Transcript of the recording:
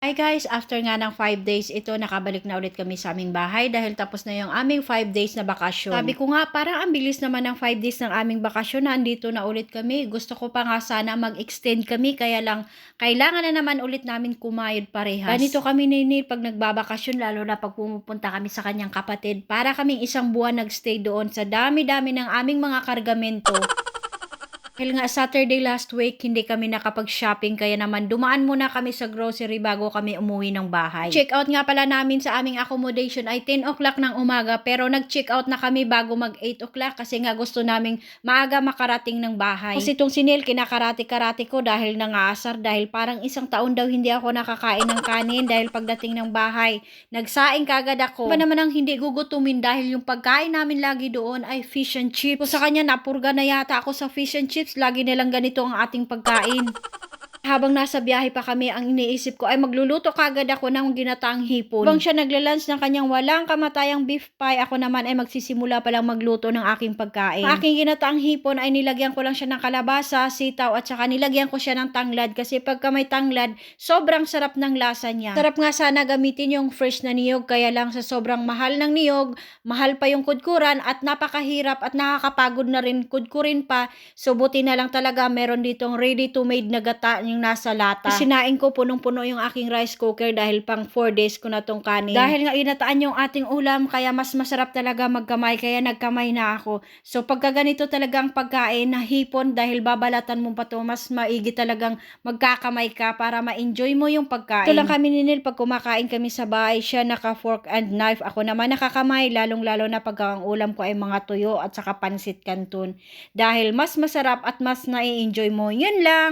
Hi guys, after nga ng 5 days, ito nakabalik na ulit kami sa aming bahay dahil tapos na yung aming 5 days na bakasyon. Sabi ko nga, parang ang bilis naman ng 5 days ng aming bakasyon na andito na ulit kami. Gusto ko pa nga sana mag-extend kami, kaya lang kailangan na naman ulit namin kumayod parehas. Ganito kami ni Neil pag nagbabakasyon, lalo na pag pumupunta kami sa kanyang kapatid. Para kaming isang buwan nagstay doon sa dami-dami ng aming mga kargamento. Dahil nga Saturday last week, hindi kami nakapag-shopping kaya naman dumaan muna kami sa grocery bago kami umuwi ng bahay. Check out nga pala namin sa aming accommodation ay 10 o'clock ng umaga pero nag-check out na kami bago mag 8 o'clock kasi nga gusto naming maaga makarating ng bahay. Kasi itong si Neil, kinakarate-karate ko dahil nangaasar dahil parang isang taon daw hindi ako nakakain ng kanin dahil pagdating ng bahay, nagsaing kagad ako. Ba naman ang hindi gugutumin dahil yung pagkain namin lagi doon ay fish and chips. So, sa kanya napurga na yata ako sa fish and chips. Lagi nilang ganito ang ating pagkain. Habang nasa biyahe pa kami, ang iniisip ko ay magluluto kagad ako ng ginataang hipon. Habang siya naglalunch ng kanyang walang kamatayang beef pie, ako naman ay magsisimula pa lang magluto ng aking pagkain. Ang aking ginataang hipon ay nilagyan ko lang siya ng kalabasa, sitaw at saka nilagyan ko siya ng tanglad kasi pagka may tanglad, sobrang sarap ng lasa niya. Sarap nga sana gamitin yung fresh na niyog, kaya lang sa sobrang mahal ng niyog, mahal pa yung kudkuran at napakahirap at nakakapagod na rin kudkurin pa. So buti na lang talaga meron ditong ready to made na gata yung nasa lata. Sinain ko punong-puno yung aking rice cooker dahil pang 4 days ko na tong kanin. Dahil nga inataan yung ating ulam kaya mas masarap talaga magkamay kaya nagkamay na ako. So pagka ganito talagang pagkain na hipon dahil babalatan mo pa to, mas maigi talagang magkakamay ka para ma-enjoy mo yung pagkain. Ito lang kami ni Neil pag kumakain kami sa bahay, siya naka fork and knife, ako naman nakakamay, lalong-lalo na pagka ang ulam ko ay mga tuyo at saka pansit canton. Dahil mas masarap at mas nai-enjoy mo. Yun lang.